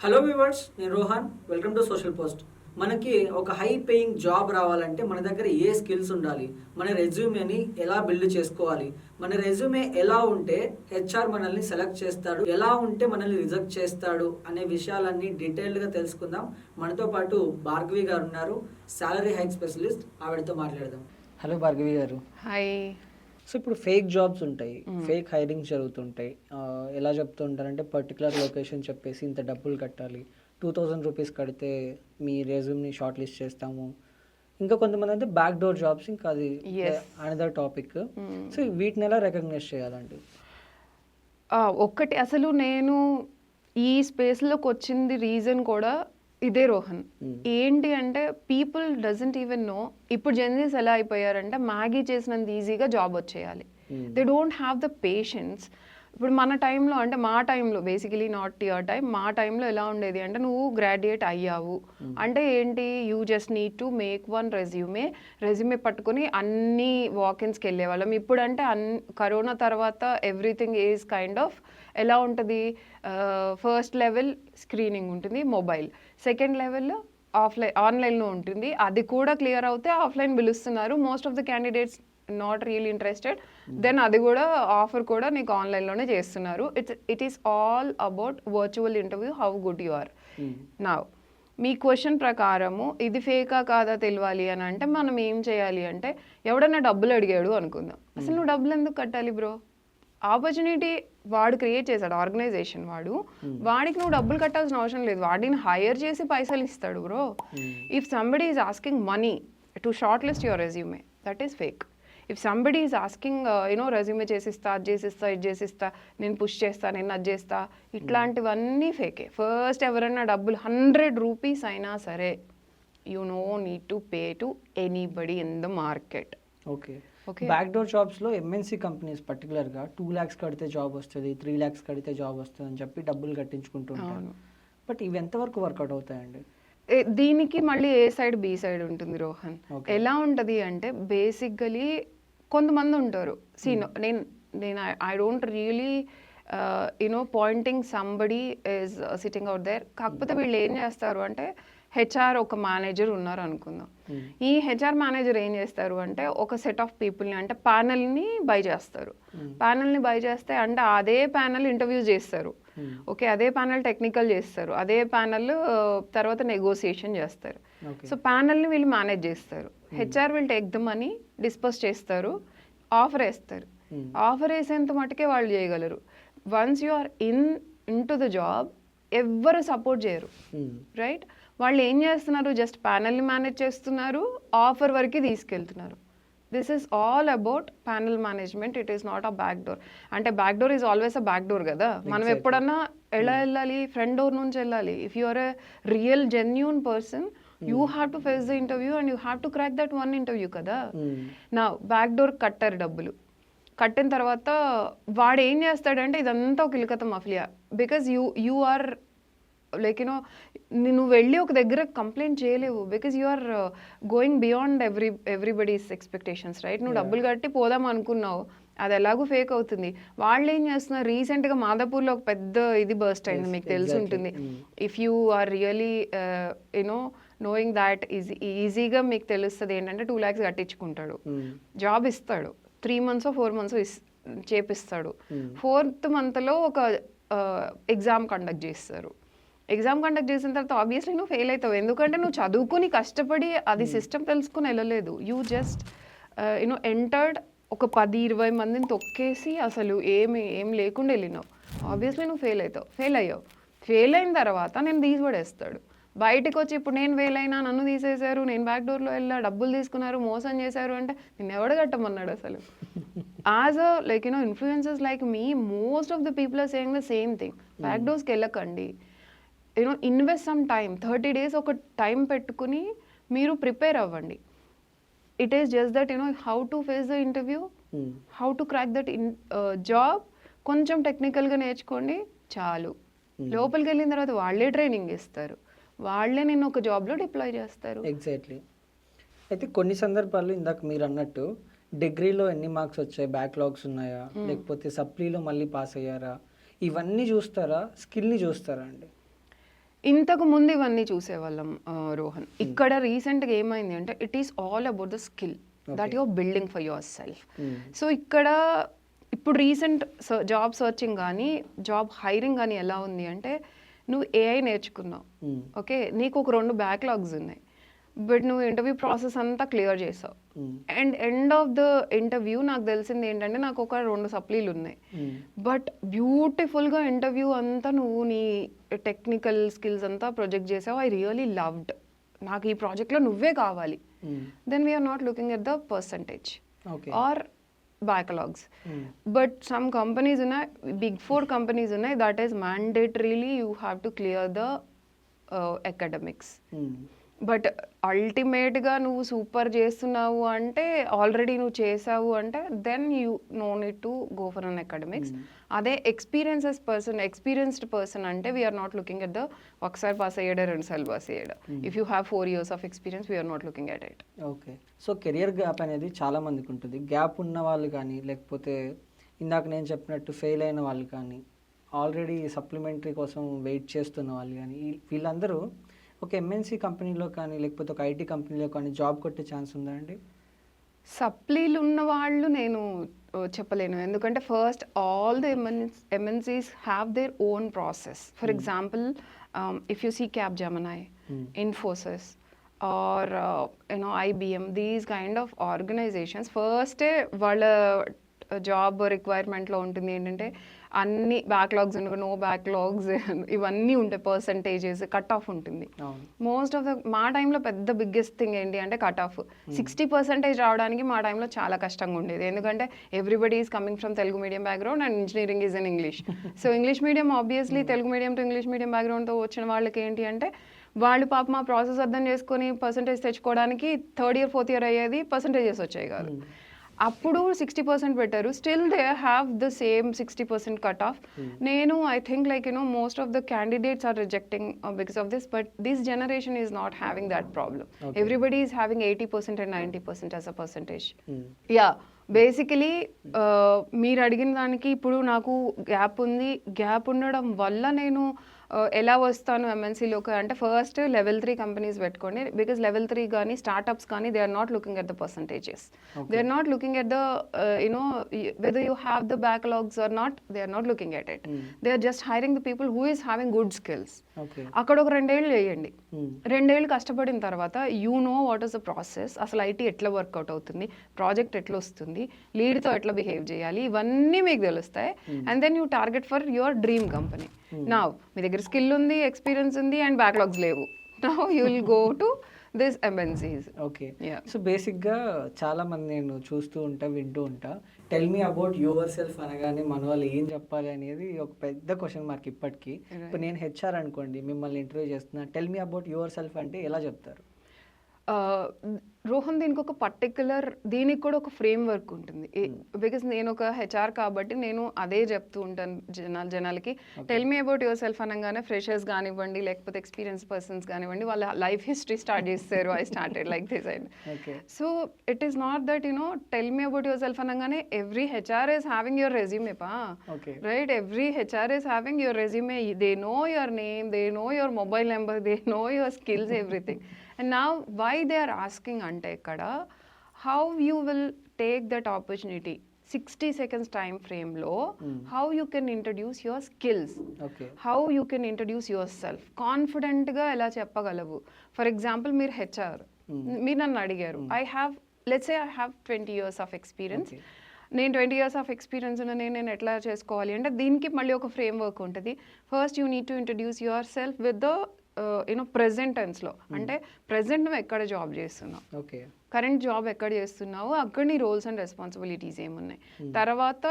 Hello viewers, నేను Rohan. Welcome to social post. మనకి ఒక హై పేయింగ్ జాబ్ రావాలంటే మన దగ్గర ఏ స్కిల్స్ ఉండాలి, మన రెజ్యూమేని ఎలా బిల్డ్ చేసుకోవాలి, మన రెజ్యూమే ఎలా ఉంటే హెచ్ఆర్ మనల్ని సెలెక్ట్ చేస్తాడు, ఎలా ఉంటే మనల్ని రిజెక్ట్ చేస్తాడు అనే విషయాలన్నీ డీటెయిల్డ్గా తెలుసుకుందాం. మనతో పాటు భార్గవి గారు ఉన్నారు, సాలరీ హైక్ స్పెషలిస్ట్. ఆవిడతో మాట్లాడదాం. హలో భార్గవి గారు. హాయ్. సో ఇప్పుడు ఫేక్ జాబ్స్ ఉంటాయి, ఫేక్ హైరింగ్ జరుగుతుంటాయి. ఎలా చెప్తుంటారంటే పర్టికులర్ లొకేషన్ చెప్పేసి ఇంత డబ్బులు కట్టాలి, 2000 రూపీస్ కడితే మీ రెజ్యూమ్ని షార్ట్ లిస్ట్ చేస్తాము. ఇంకా కొంతమంది అంటే బ్యాక్ డోర్ జాబ్స్, ఇంకా అది అనదర్ టాపిక్. సో వీటిని ఎలా రికగ్నైజ్ చేయాలండి? ఒక్కటి అసలు నేను ఈ స్పేస్లోకి వచ్చింది రీజన్ కూడా ఇదే రోహన్. ఏంటి అంటే పీపుల్ డజంట్ ఈవెన్ నో. ఇప్పుడు జెన్జీస్ ఎలా అయిపోయారంటే మ్యాగీ చేసినంత ఈజీగా జాబ్ వచ్చేయాలి. They don't have the patience. ఇప్పుడు మన టైంలో అంటే మా టైంలో బేసికలీ నాట్ యువర్ టైం, మా టైంలో ఎలా ఉండేది అంటే నువ్వు గ్రాడ్యుయేట్ అయ్యావు అంటే ఏంటి, you just need to make one resume పట్టుకుని అన్ని వాకిన్స్కి వెళ్ళేవాళ్ళం. ఇప్పుడు అంటే కరోనా తర్వాత ఎవ్రీథింగ్ ఈజ్ కైండ్ ఆఫ్ ఎలా ఉంటుంది, ఫస్ట్ లెవెల్ స్క్రీనింగ్ ఉంటుంది మొబైల్, సెకండ్ లెవెల్లో ఆన్లైన్లో ఉంటుంది. అది కూడా క్లియర్ అవుతే ఆఫ్లైన్ పిలుస్తున్నారు. Most of the candidates not real interested, then అది కూడా ఆఫర్ కూడా నీకు ఆన్లైన్లోనే చేస్తున్నారు. It is all about virtual interview, how good you are. నా మీ క్వశ్చన్ ప్రకారము ఇది ఫేకా కాదా తెలియాలి అని అంటే మనం ఏం చేయాలి అంటే, ఎవడన్నా డబ్బులు అడిగాడు అనుకుందాం, అసలు నువ్వు డబ్బులు ఎందుకు కట్టాలి బ్రో? ఆపర్చునిటీ వాడు క్రియేట్ చేశాడు, ఆర్గనైజేషన్ వాడికి నువ్వు డబ్బులు కట్టాల్సిన అవసరం లేదు. వాడిని హైర్ చేసి పైసలు ఇస్తాడు bro. If somebody is asking money to shortlist your resume, that is fake. If somebody is asking resume చేసిస్తా, అది చేసిస్తా, ఇది చేసిస్తా, నేను పుష్ చేస్తా, నేను అది చేస్తా, ఇట్లాంటివన్నీ ఫేకే. ఫస్ట్ ఎవరైనా డబ్బులు 100 రూపీస్ అయినా సరే, you no need to pay to anybody in the market. Okay. Back door జాబ్స్లో ఎంఎన్సీ కంపెనీస్ పర్టికులర్గా 2 lakhs కడితే జాబ్ వస్తుంది, 3 lakhs కడితే జాబ్ వస్తుంది అని చెప్పి డబ్బులు కట్టించుకుంటుంటారు. బట్ ఇవి ఎంతవరకు వర్కౌట్ అవుతాయండి? దీనికి మళ్ళీ ఏ సైడ్ బి సైడ్ ఉంటుంది రోహన్. ఎలా ఉంటుంది అంటే బేసికలీ కొంతమంది ఉంటారు, నేను I don't really pointing somebody is sitting out there. కాకపోతే వీళ్ళు ఏం చేస్తారు అంటే, హెచ్ఆర్ ఒక మేనేజర్ ఉన్నారు అనుకుందాం. ఈ హెచ్ఆర్ మేనేజర్ ఏం చేస్తారు అంటే ఒక సెట్ ఆఫ్ పీపుల్ని అంటే ప్యానల్ని బై చేస్తారు. ప్యానల్ని బై చేస్తే అంటే అదే ప్యానల్ ఇంటర్వ్యూస్ చేస్తారు, ఓకే, అదే ప్యానల్ టెక్నికల్ చేస్తారు, అదే ప్యానల్ తర్వాత నెగోసియేషన్ చేస్తారు. సో ప్యానల్ని వీళ్ళు మేనేజ్ చేస్తారు. HR will take the money, disburse చేస్తారు, ఆఫర్ వేస్తారు. ఆఫర్ వేసేంత మటుకే వాళ్ళు చేయగలరు. Once you are into the job ఎవ్వరు సపోర్ట్ చేయరు, రైట్? వాళ్ళు ఏం చేస్తున్నారు, జస్ట్ ప్యానల్ని మేనేజ్ చేస్తున్నారు, ఆఫర్ వరకు తీసుకెళ్తున్నారు. This is all about panel management. It is not a back door. అంటే back door is always a back door కదా. మనం ఎప్పుడన్నా ఎలా వెళ్ళాలి, ఫ్రంట్ డోర్ నుంచి వెళ్ళాలి. If you are a real genuine person, you have to face the interview and you have to crack that one interview కదా. నా బ్యాక్ డోర్ కట్టారు డబ్బులు, కట్టిన తర్వాత వాడు ఏం చేస్తాడంటే ఇదంతా ఒక ఇల్కత మఫ్లియా. బికాజ్ యూ ఆర్ లైక్ నువ్వు వెళ్ళి ఒక దగ్గర కంప్లైంట్ చేయలేవు, because you are going beyond everybody's expectations, right? నువ్వు డబ్బులు కట్టి పోదాం అనుకున్నావు, అది ఎలాగూ ఫేక్ అవుతుంది. వాళ్ళు ఏం చేస్తున్నారు, రీసెంట్గా మాదాపూర్లో ఒక పెద్ద ఇది బర్స్ట్ అయింది, మీకు తెలిసి ఉంటుంది. If you are really knowing that ఈజీగా మీకు తెలుస్తుంది ఏంటంటే 2 lakhs కట్టించుకుంటాడు, జాబ్ ఇస్తాడు, 3 months 4 months చేపిస్తాడు. 4th monthలో ఒక ఎగ్జామ్ కండక్ట్ చేస్తారు. ఎగ్జామ్ కండక్ట్ చేసిన తర్వాత ఆబ్వియస్లీ నువ్వు ఫెయిల్ అవుతావు, ఎందుకంటే నువ్వు చదువుకుని కష్టపడి అది సిస్టమ్ తెలుసుకుని వెళ్ళలేదు. యూ జస్ట్ ఎంటర్డ్, ఒక 10-20 మందిని తొక్కేసి అసలు ఏం లేకుండా వెళ్ళినావు. ఆబ్వియస్లీ నువ్వు ఫెయిల్ అయ్యావు. ఫెయిల్ అయిన తర్వాత నేను తీసిపడేస్తాడు. బయటకు వచ్చి ఇప్పుడు నేను ఫెయిల్ అయినా, నన్ను తీసేశారు, నేను బ్యాక్ డోర్లో వెళ్ళా, డబ్బులు తీసుకున్నారు, మోసం చేశారు అంటే నేను ఎవడ కట్టమన్నాడు అసలు? As a influencers like me, most of the people are saying the same thing. Back డోర్స్కి వెళ్ళకండి, ఇన్వెస్ట్ సమ్ టైమ్, 30 days ఒక టైం పెట్టుకుని మీరు ప్రిపేర్ అవ్వండి. It is just that how to face the interview, how to crack that job. కొంచెం టెక్నికల్గా నేర్చుకోండి చాలు. లోపలికి వెళ్ళిన తర్వాత వాళ్ళే ట్రైనింగ్ ఇస్తారు, వాళ్ళే నేను ఒక జాబ్లో డిప్లాయ్ చేస్తారు. ఎగ్జాక్ట్లీ. అయితే కొన్ని సందర్భాల్లో ఇందాక మీరు అన్నట్టు డిగ్రీలో ఎన్ని మార్క్స్ వచ్చాయి, బ్యాక్లాగ్స్ ఉన్నాయా, లేకపోతే సప్లీలో మళ్ళీ పాస్ అయ్యారా, ఇవన్నీ చూస్తారా, స్కిల్ని చూస్తారా అండి? ఇంతకు ముందు ఇవన్నీ చూసేవాళ్ళం రోహన్. ఇక్కడ రీసెంట్గా ఏమైంది అంటే it is all about the skill that your building for your self. So ఇక్కడ ఇప్పుడు రీసెంట్ జాబ్ సర్చింగ్ కానీ జాబ్ హైరింగ్ కానీ ఎలా ఉంది అంటే నువ్వు ఏఐ నేర్చుకున్నావు, ఓకే, నీకు ఒక 2 బ్యాక్లాగ్స్ ఉన్నాయి, బట్ నువ్వు ఇంటర్వ్యూ ప్రాసెస్ అంతా క్లియర్ చేసావు. And end of the interview నాకు తెలిసింది ఏంటంటే నాకు ఒక 2 సప్లీలు ఉన్నాయి, బట్ బ్యూటిఫుల్గా ఇంటర్వ్యూ అంతా నువ్వు నీ టెక్నికల్ స్కిల్స్ అంతా ప్రొజెక్ట్ చేసావు. ఐ రియలీ లవ్డ్, నాకు ఈ ప్రాజెక్ట్లో నువ్వే కావాలి. Then we're not looking at the percentage or backlogs. But some companies ఉన్నాయి, బిగ్ 4 కంపెనీస్ ఉన్నాయి, that is mandatorily you have to clear the academics. But అల్టిమేట్గా నువ్వు సూపర్ చేస్తున్నావు అంటే ఆల్రెడీ నువ్వు చేసావు అంటే then you no need to go for an academics. అదే ఎక్స్పీరియన్స్డ్ పర్సన్ అంటే we're not looking at the ఒకసారి పాస్ అయ్యాడా 2 సార్లు పాస్ అయ్యాడా. If you have 4 years of experience we're not looking at it. Okay, so career gap అనేది చాలా మందికి ఉంటుంది. గ్యాప్ ఉన్న వాళ్ళు కానీ లేకపోతే ఇందాక నేను చెప్పినట్టు ఫెయిల్ అయిన వాళ్ళు కానీ ఆల్రెడీ సప్లిమెంటరీ కోసం వెయిట్ చేస్తున్న వాళ్ళు కానీ వీళ్ళందరూ ఒక ఎంఎన్సీ కంపెనీలో కానీ లేకపోతే ఒక ఐటీ కంపెనీలో కానీ జాబ్ కొట్టే ఛాన్స్ ఉందా అండి? సప్లీలు ఉన్న వాళ్ళు నేను చెప్పలేను, ఎందుకంటే first all the MNCs have their own process. For example if you see Capgemini, Infosys or IBM, these kind of organizations ఫస్టే వాళ్ళ జాబ్ రిక్వైర్మెంట్లో ఉంటుంది ఏంటంటే అన్ని బ్యాక్లాగ్స్, నో బ్యాక్లాగ్స్ ఇవన్నీ ఉంటాయి, పర్సంటేజెస్, కట్ ఆఫ్ ఉంటుంది. మోస్ట్ ఆఫ్ ద మా టైంలో పెద్ద బిగ్గెస్ట్ థింగ్ ఏంటి అంటే కట్ ఆఫ్ 60% రావడానికి మా టైంలో చాలా కష్టంగా ఉండేది, ఎందుకంటే everybody is coming from Telugu medium background and engineering is in English. So English medium obviously Telugu medium to English medium బ్యాక్గ్రౌండ్తో వచ్చిన వాళ్ళకి ఏంటి అంటే వాళ్ళు పాప మా ప్రాసెస్ అర్థం చేసుకొని పర్సంటేజ్ తెచ్చుకోవడానికి 3rd year 4th year అయ్యేది, పర్సంటేజెస్ వచ్చాయి కాదు. అప్పుడు 60% పెట్టారు, still they have the same 60% cut off. నేను I think like most of the candidates are rejecting because of this, but this generation is not having that problem. Everybody is having 80% and 90% as a percentage. Yeah, basically మీరు అడిగిన దానికి ఇప్పుడు నాకు gap ఉంది. Gap ఉండడం వల్ల నేను ఎలా వస్తాను ఎంఎన్సీలోకి అంటే ఫస్ట్ level 3 కంపెనీస్ పెట్టుకోండి, బికాస్ level 3 కానీ స్టార్ట్అప్స్ కానీ they are not looking at the percentages, they are not looking at the whether you have the backlogs or not, they are not looking at it. They are just hiring the people who is having good skills. అక్కడ ఒక 2 ఏళ్ళు చేయండి, 2 ఏళ్ళు కష్టపడిన తర్వాత you know what is the process, అసలు IT ఎట్లా work out అవుతుంది, ప్రాజెక్ట్ ఎట్లా వస్తుంది, లీడ్తో ఎట్లా బిహేవ్ చేయాలి, ఇవన్నీ మీకు తెలుస్తాయి. And then you target for your dream company. Now మీ దగ్గర స్కిల్ ఉంది, ఎక్స్పీరియన్స్ ఉంది అండ్ బ్యాక్లాగ్స్ లేవు, now you will go to this MNCs. Okay, so బేసిక్గా చాలా మంది నేను చూస్తూ ఉంటా, వింటూ ఉంటా, tell me about yourself అనగానే మన వాళ్ళు ఏం చెప్పాలి అనేది ఒక పెద్ద క్వశ్చన్ మార్క్ ఇప్పటికీ. ఇప్పుడు నేను HR అనుకోండి, మిమ్మల్ని ఇంటర్వ్యూ చేస్తున్నా, tell me about your self అంటే ఎలా చెప్తారు? రోహన్, దీనికి ఒక పర్టికులర్, దీనికి కూడా ఒక ఫ్రేమ్ వర్క్ ఉంటుంది, బికాస్ నేను ఒక HR కాబట్టి నేను అదే చెప్తూ ఉంటాను జనాలకి. Tell me about yourself అనగానే ఫ్రెషర్స్ కానివ్వండి లేకపోతే ఎక్స్పీరియన్స్ పర్సన్స్ కానివ్వండి వాళ్ళ లైఫ్ హిస్టరీ స్టార్ట్ చేస్తారు. I started like this and so it is not that tell me about yourself అనగానే every HR is having your resume right, every HR is having your resume, they know your name, they know your mobile number, they know your skills, everything. And now why they are asking ante ikkada how you will take that opportunity 60 seconds time frame lo how you can introduce your skills, how you can introduce yourself confident ga ela cheppagalavu. For example meer HR meer nannu adigaru, I have, let's say I have 20 years of experience, నేను 20 years of experience ఉన్న నేను ఎట్లా చేసుకోవాలి అంటే దీనికి మళ్ళీ ఒక framework ఉంటుంది. First you need to introduce yourself with the present టెన్స్లో, అంటే ప్రెజెంట్ నువ్వు ఎక్కడ జాబ్ చేస్తున్నావు, కరెంట్ జాబ్ ఎక్కడ చేస్తున్నావు, అక్కడ నీ రోల్స్ అండ్ రెస్పాన్సిబిలిటీస్ ఏమున్నాయి, తర్వాత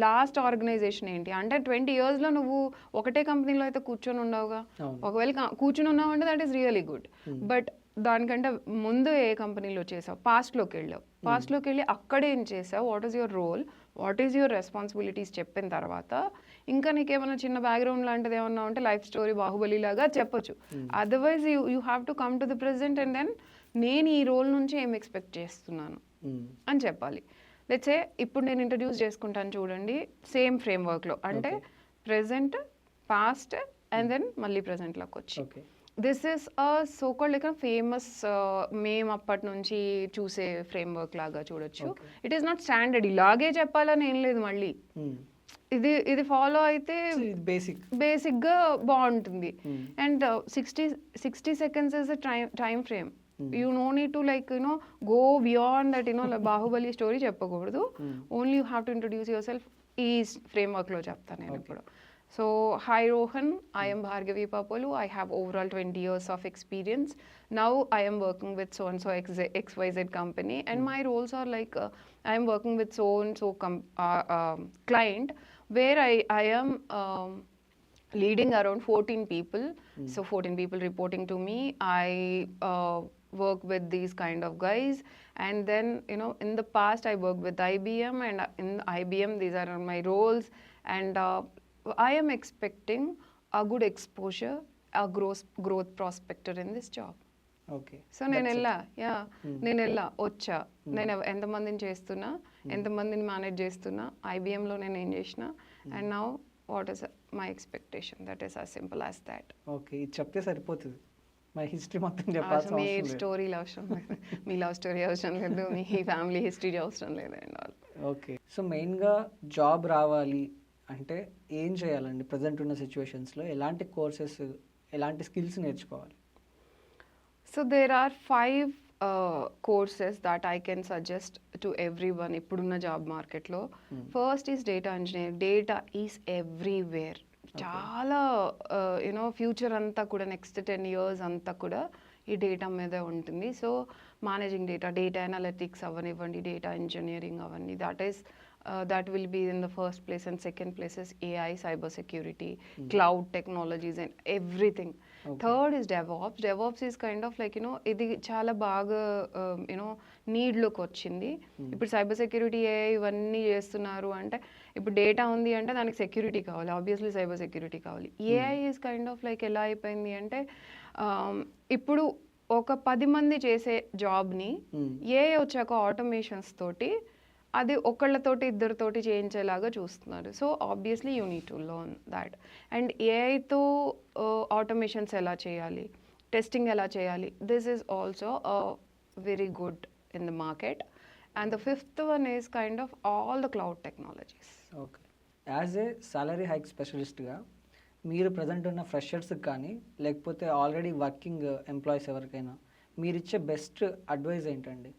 లాస్ట్ ఆర్గనైజేషన్ ఏంటి, అంటే 20 yearsలో నువ్వు ఒకటే కంపెనీలో అయితే కూర్చొని ఉండవుగా, ఒకవేళ కూర్చొని ఉన్నావు అంటే that is really good, but దానికంటే ముందు ఏ కంపెనీలో చేసావు, పాస్ట్లోకి వెళ్ళి అక్కడ ఏం చేసావు, what is your role, what is your responsibilities చెప్పిన తర్వాత ఇంకా నీకేమైనా చిన్న బ్యాక్గ్రౌండ్ లాంటిది ఏమన్నా ఉంటే లైఫ్ స్టోరీ బాహుబలి లాగా చెప్పొచ్చు. Otherwise you have to come to the present and then నేను ఈ రోల్ నుంచి ఏం ఎక్స్పెక్ట్ చేస్తున్నాను అని చెప్పాలి. లెట్స్ సే ఇప్పుడు నేను ఇంట్రడ్యూస్ చేసుకుంటాను చూడండి సేమ్ ఫ్రేమ్ వర్క్లో, అంటే ప్రెజెంట్, పాస్ట్ అండ్ దెన్ మళ్ళీ ప్రజెంట్లోకి వచ్చి okay. This is a so called like famous మేము అప్పటి నుంచి చూసే ఫ్రేమ్వర్క్ లాగా చూడొచ్చు. Okay. It is not standard ఇలాగే చెప్పాలని ఏం లేదు మళ్ళీ. ఇది ఫాలో అయితే బేసిక్గా బాగుంటుంది. And 60 seconds is a time frame. You no need to like go beyond that Baahubali story చెప్పకూడదు. Only you have to introduce yourself ఈ ఫ్రేమ్వర్క్లో చెప్తాను నేను ఇప్పుడు. So, hi Rohan, I am Bhargavi Papolu. I have overall 20 years of experience. Now I am working with so-and-so XYZ company, and my roles are like I am working with so-and-so client where I am leading around 14 people. So 14 people reporting to me. I work with these kind of guys, and then in the past I worked with IBM, and in IBM these are my roles, and I am expecting a good exposure, a growth prospector in this job. Okay. So నేను వెళ్ళా వచ్చా, నేను ఎంతమందిని చేస్తున్నా, ఎంతమందిని manage చేస్తున్నా, ఐబిఎంలో నేను ఏం చేసిన, and now what is my expectation. That is as simple as that. Okay. ఇది చెప్తే సరిపోతుంది, మై హిస్టరీ మొత్తం చెప్పాల్సిన మీ అవసరం లేదు. స్టోరీలు అవసరం లేదు, మీ లవ్ స్టోరీ అవసరం లేదు, మీ ఫ్యామిలీ హిస్టరీ అవసరం లేదు అండ్ ఆల్. ఓకే. సో మెయిన్గా జాబ్ రావాలి అంటే ఏం చేయాలండి? ప్రజెంట్ ఉన్న సిచ్యువేషన్స్లో ఎలాంటి కోర్సెస్, ఎలాంటి స్కిల్స్ నేర్చుకోవాలి? So there are 5 courses that I can suggest to everyone ippudunna job market lo. First is data engineering. Data is everywhere. Chala future anta kuda next 10 years anta kuda ఈ data మీద ఉంటుంది. So managing data analytics అవనివ్వండి, data engineering అవన్నీ, that will be in the first place, and second place is AI, cyber security, cloud technologies and everything. Okay. Third is DevOps. DevOps is kind of like ఇది చాలా బాగా need లోకి వచ్చింది. ఇప్పుడు cyber security AI ఇవన్నీ చేస్తున్నారు అంటే, ఇప్పుడు డేటా ఉంది అంటే దానికి సెక్యూరిటీ కావాలి, ఆబ్వియస్లీ సైబర్ సెక్యూరిటీ కావాలి. AI is kind of like ఎలా అయిపోయింది అంటే, ఇప్పుడు ఒక 10 మంది చేసే జాబ్ని AI వచ్చాక ఆటోమేషన్స్ తోటి అది ఒకళ్ళతోటి ఇద్దరితోటి చేయించేలాగా చూస్తున్నారు. So obviously you need to learn that. And ఏఐతో ఆటోమేషన్స్ ఎలా చేయాలి, టెస్టింగ్ ఎలా చేయాలి, this is also very good in the market. And the 5th one is kind of all the cloud technologies. Okay. As a salary hike స్పెషలిస్ట్గా మీరు present ఉన్న ఫ్రెషర్స్కి కానీ లేకపోతే ఆల్రెడీ వర్కింగ్ ఎంప్లాయీస్ ఎవరికైనా మీరు ఇచ్చే బెస్ట్ అడ్వైజ్ ఏంటండి?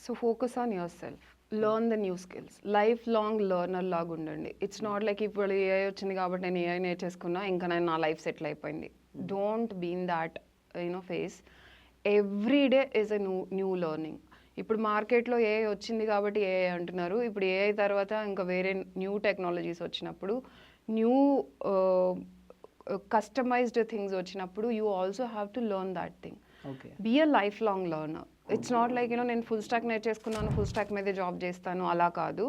So focus on yourself, learn the new skills, life long learner లాగా ఉండండి. ఇట్స్ నాట్ లైక్ ఇప్పుడు ఏఐ వచ్చింది కాబట్టి నేను ఏఐ నేర్చేసుకున్నా ఇంకా నేను నా లైఫ్ సెటిల్ అయిపోయింది. Don't be in that phase. Every day is a new learning. ఇప్పుడు మార్కెట్లో ఏఐ వచ్చింది కాబట్టి ఏఐ అంటున్నారు. ఇప్పుడు ఏఐ తర్వాత ఇంకా వేరే న్యూ టెక్నాలజీస్ వచ్చినప్పుడు, న్యూ కస్టమైజ్డ్ థింగ్స్ వచ్చినప్పుడు you also have to learn that thing. Be a life long learner. It's not like నేను ఫుల్ స్టాక్ నేర్చేసుకున్నాను, ఫుల్ స్టాక్ మీదే జాబ్ చేస్తాను, అలా కాదు.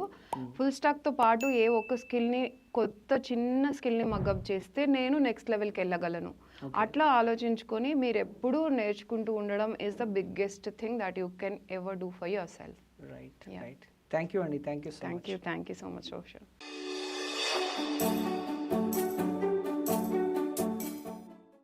ఫుల్ స్టాక్తో పాటు ఏ ఒక్క స్కిల్ని, కొత్త చిన్న స్కిల్ని మగ్గప్ చేస్తే నేను నెక్స్ట్ లెవెల్కి వెళ్ళగలను. అట్లా ఆలోచించుకొని మీరు ఎప్పుడూ నేర్చుకుంటూ ఉండడం is the biggest thing that you can ever do for yourself. Right. Thank you అండి. Thank you so much. Thank you so much Roshan.